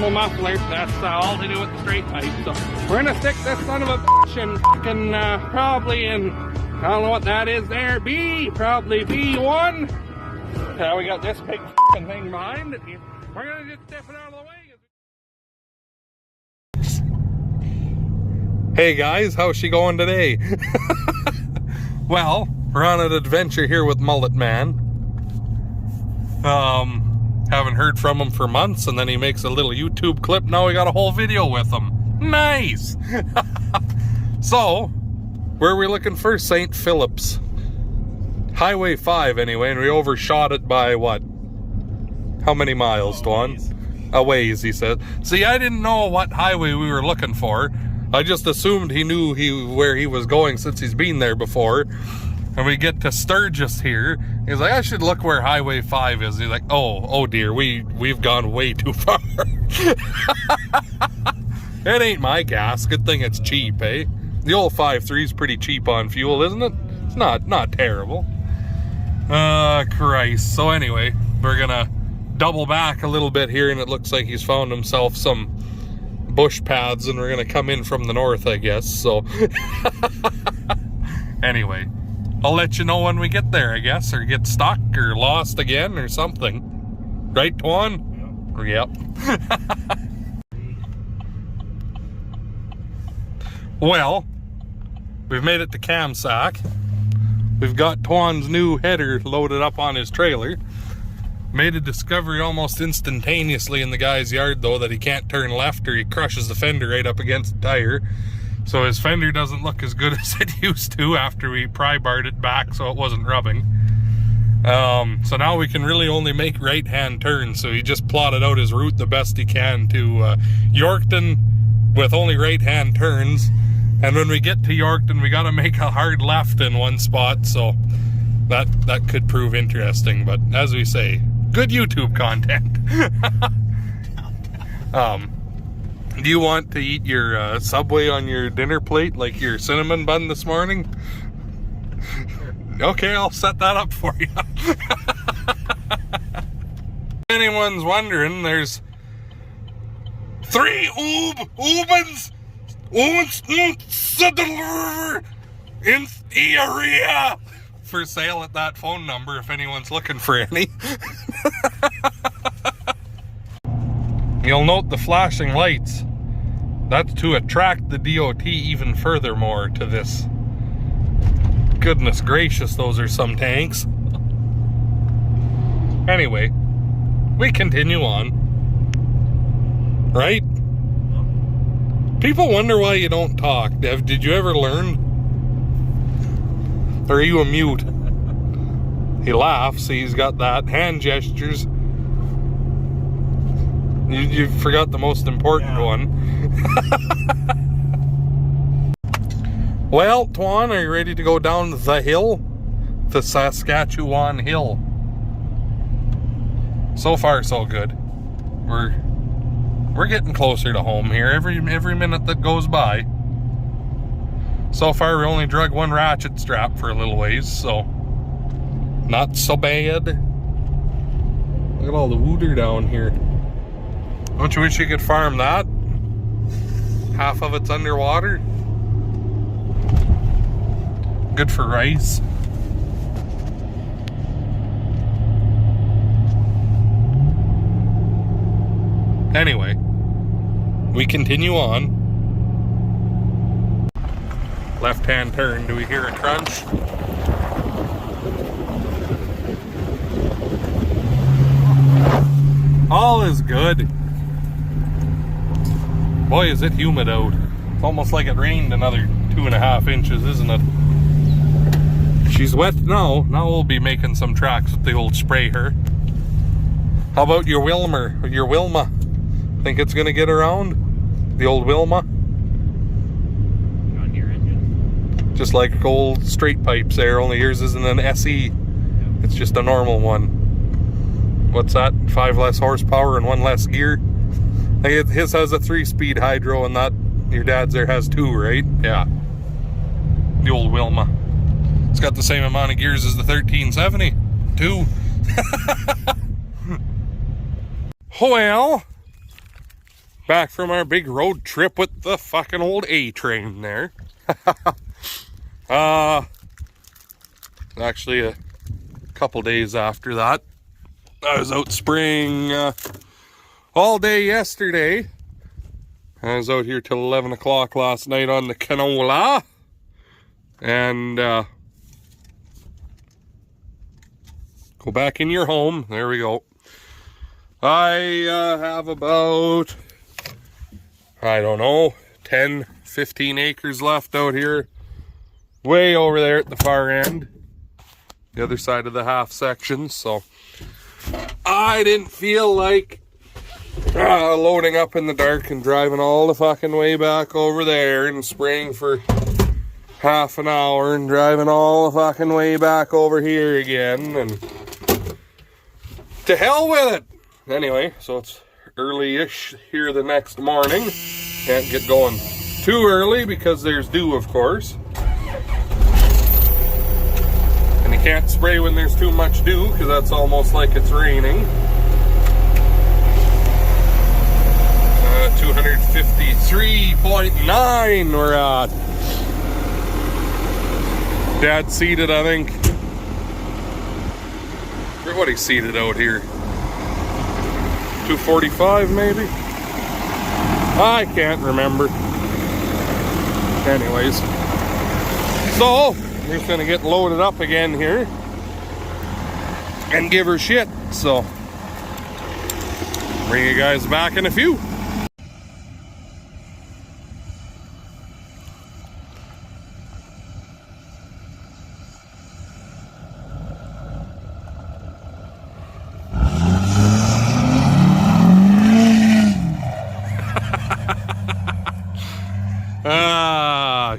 normal muffler. That's all to do with the straight pipe. So we're gonna stick this son of a bitch in fucking probably in, I don't know what that is there, probably B1. We got this big fucking thing behind it. We're gonna just step it out of the way. Hey guys, how's she going today? Well, we're on an adventure here with Mullet Man. Haven't heard from him for months, and then he makes a little YouTube clip. Now we got a whole video with him. Nice! So, where are we looking for? St. Philip's. Highway 5 anyway, and we overshot it by what? How many miles, Twan? A ways, he said. See, I didn't know what highway we were looking for. I just assumed he knew where he was going since he's been there before. And we get to Sturgis here. He's like, I should look where Highway 5 is. He's like, oh dear, we've gone way too far. It ain't my gas. Good thing it's cheap, eh? The old 5.3 is pretty cheap on fuel, isn't it? It's not terrible. Christ. So anyway, we're gonna double back a little bit here, and it looks like he's found himself some bush paths, and we're gonna come in from the north, I guess. So anyway, I'll let you know when we get there, I guess, or get stuck or lost again or something. Right, Twan? Yep. Well, we've made it to Camsack. We've got Twan's new header loaded up on his trailer. Made a discovery almost instantaneously in the guy's yard, though, that he can't turn left or he crushes the fender right up against the tire. So his fender doesn't look as good as it used to after we pry-barred it back so it wasn't rubbing. So now we can really only make right-hand turns. So he just plotted out his route the best he can to Yorkton with only right-hand turns. And when we get to Yorkton, we got to make a hard left in one spot. So that could prove interesting. But as we say, good YouTube content. Do you want to eat your Subway on your dinner plate, like your cinnamon bun this morning? Okay, I'll set that up for you. If anyone's wondering, there's 3 Ubens in the area for sale at that phone number if anyone's looking for any. You'll note the flashing lights. That's to attract the DOT even furthermore to this. Goodness gracious, those are some tanks. Anyway, we continue on. Right? People wonder why you don't talk. Did you ever learn? Or are you a mute? He laughs, he's got that. Hand gestures. You forgot the most important one. Well, Twan, are you ready to go down the hill? The Saskatchewan Hill. So far, so good. We're getting closer to home here every minute that goes by. So far, we only drug one ratchet strap for a little ways, so not so bad. Look at all the wooder down here. Don't you wish you could farm that? Half of it's underwater. Good for rice. Anyway, we continue on. Left-hand turn. Do we hear a crunch? All is good. Boy, is it humid out. It's almost like it rained another 2.5 inches, isn't it? She's wet now. Now we'll be making some tracks with the old sprayer. How about your Wilmer, or your Wilma? Think it's gonna get around? The old Wilma? On your engine. Just like old straight pipes there, only yours isn't an SE. Yep. It's just a normal one. What's that? 5 less horsepower and 1 less gear? His has a 3-speed hydro, and that your dad's there has 2, right? Yeah. The old Wilma. It's got the same amount of gears as the 1370. 2. Well, Back from our big road trip with the fucking old A-train there. Actually a couple days after that, I was out spraying all day yesterday. I was out here till 11 o'clock last night on the canola. And go back in your home. There we go. I have about, I don't know, 10, 15 acres left out here. Way over there at the far end. The other side of the half section. So I didn't feel like loading up in the dark and driving all the fucking way back over there and spraying for half an hour and driving all the fucking way back over here again. And to hell with it. Anyway, so it's early-ish here the next morning. Can't get going too early because there's dew, of course. And you can't spray when there's too much dew because that's almost like it's raining. 253.9 we're at. Dad seeded, I think. What he seeded out here? 245 maybe? I can't remember. Anyways. So, we're just gonna get loaded up again here. And give her shit. So, bring you guys back in a few.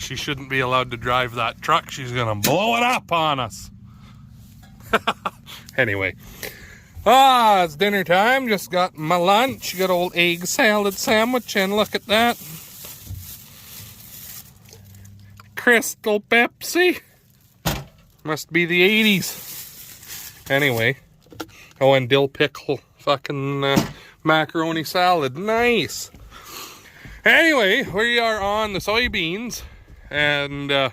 She shouldn't be allowed to drive that truck. She's gonna blow it up on us. Anyway. It's dinner time. Just got my lunch. Good old egg salad sandwich, and look at that. Crystal Pepsi. Must be the 80s. Anyway. Oh, and dill pickle fucking macaroni salad. Nice. Anyway, we are on the soybeans, and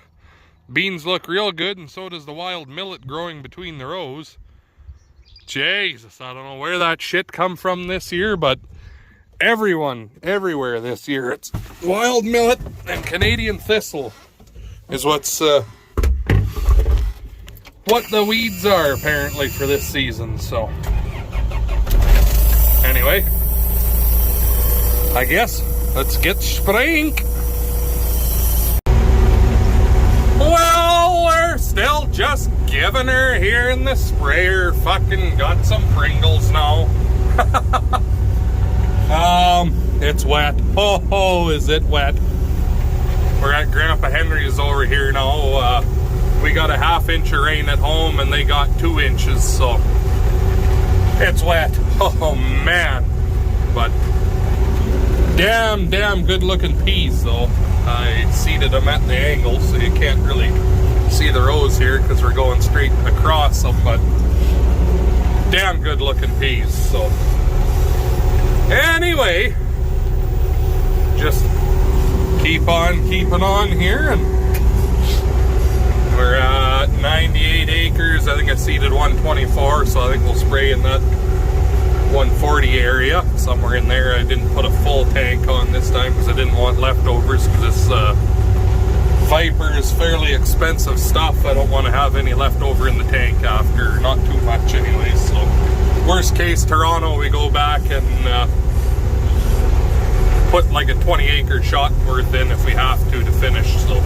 beans look real good, and so does the wild millet growing between the rows. Jesus, I don't know where that shit come from this year, but everywhere this year, it's wild millet and Canadian thistle is what the weeds are apparently for this season. So anyway, I guess let's get spraying. Well, we're still just giving her here in the sprayer. Fucking got some Pringles now. It's wet. Oh, is it wet? We're at Grandpa Henry's over here now. We got a ½ inch of rain at home and they got 2 inches, so it's wet. Oh man. But damn good looking peas though. I seeded them at the angle so you can't really see the rows here because we're going straight across them, but damn good looking peas. So anyway, just keep on keeping on here, and we're at 98 acres. I think I seeded 124, so I think we'll spray in that 140 area, somewhere in there. I didn't put a full tank on this time because I didn't want leftovers, because this Viper is fairly expensive stuff. I don't want to have any leftover in the tank after, not too much anyways. So worst case, Toronto, we go back and put like a 20 acre shot worth in if we have to finish. So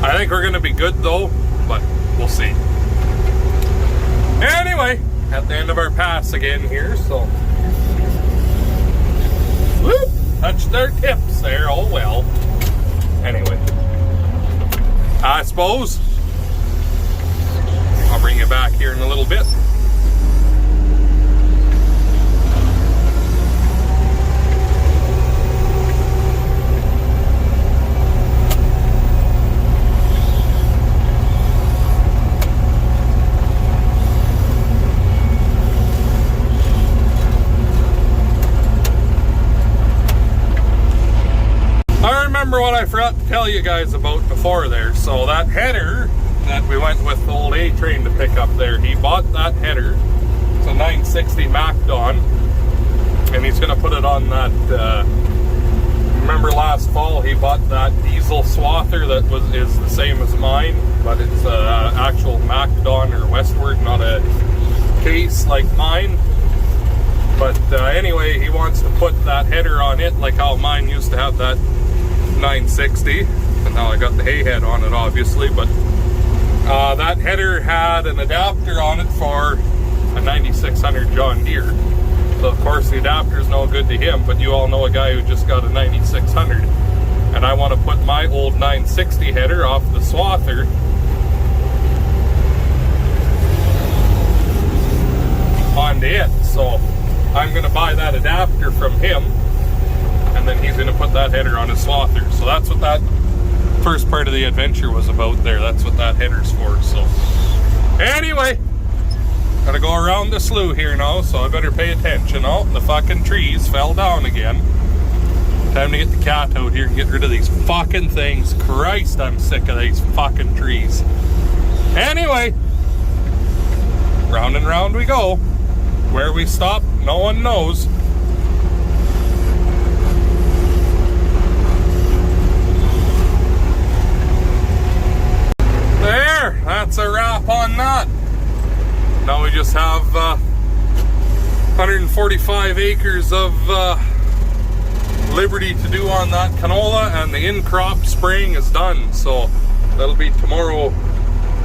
I think we're going to be good though, but we'll see. Anyway, at the end of our pass again here, so whoop, touched their tips there. Oh well. Anyway, I suppose I'll bring you back here in a little bit. tell you guys about before there. So that header that we went with the old A-Train to pick up there, he bought that header. It's a 960 MacDon, and he's gonna put it on that, remember last fall he bought that diesel swather that is the same as mine, but it's actual MacDon or Westward, not a case like mine. But anyway, he wants to put that header on it like how mine used to have that 960, and now I got the hay head on it obviously, but that header had an adapter on it for a 9600 John Deere. So of course the adapter is no good to him, but you all know a guy who just got a 9600, and I want to put my old 960 header off the swather onto it. So I'm going to buy that adapter from him, and then he's going to put that header on his swather. So that's what that first part of the adventure was about there. That's what that header's for. So anyway, gotta go around the slough here now, so I better pay attention. Oh, the fucking trees fell down again. Time to get the cat out here and get rid of these fucking things. Christ, I'm sick of these fucking trees. Anyway, round and round we go. Where we stop, no one knows. There, that's a wrap on that. Now we just have 145 acres of liberty to do on that canola, and the in-crop spraying is done. So that'll be tomorrow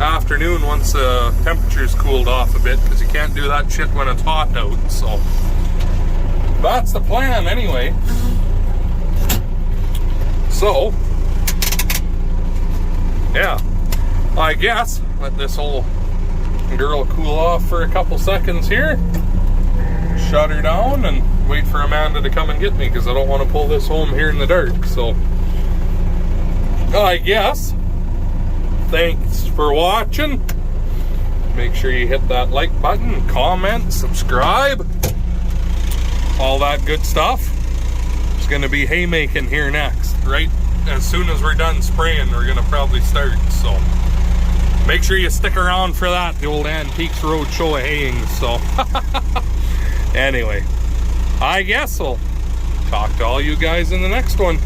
afternoon once the temperature's cooled off a bit, because you can't do that shit when it's hot out. So that's the plan anyway. So yeah, I guess let this whole girl cool off for a couple seconds here, shut her down, and wait for Amanda to come and get me, because I don't want to pull this home here in the dark. So I guess thanks for watching. Make sure you hit that like button, comment, subscribe, all that good stuff. It's going to be haymaking here next, right as soon as we're done spraying. We're going to probably start, so make sure you stick around for that, the old Antiques Road show of haying. So anyway, I guess I'll talk to all you guys in the next one.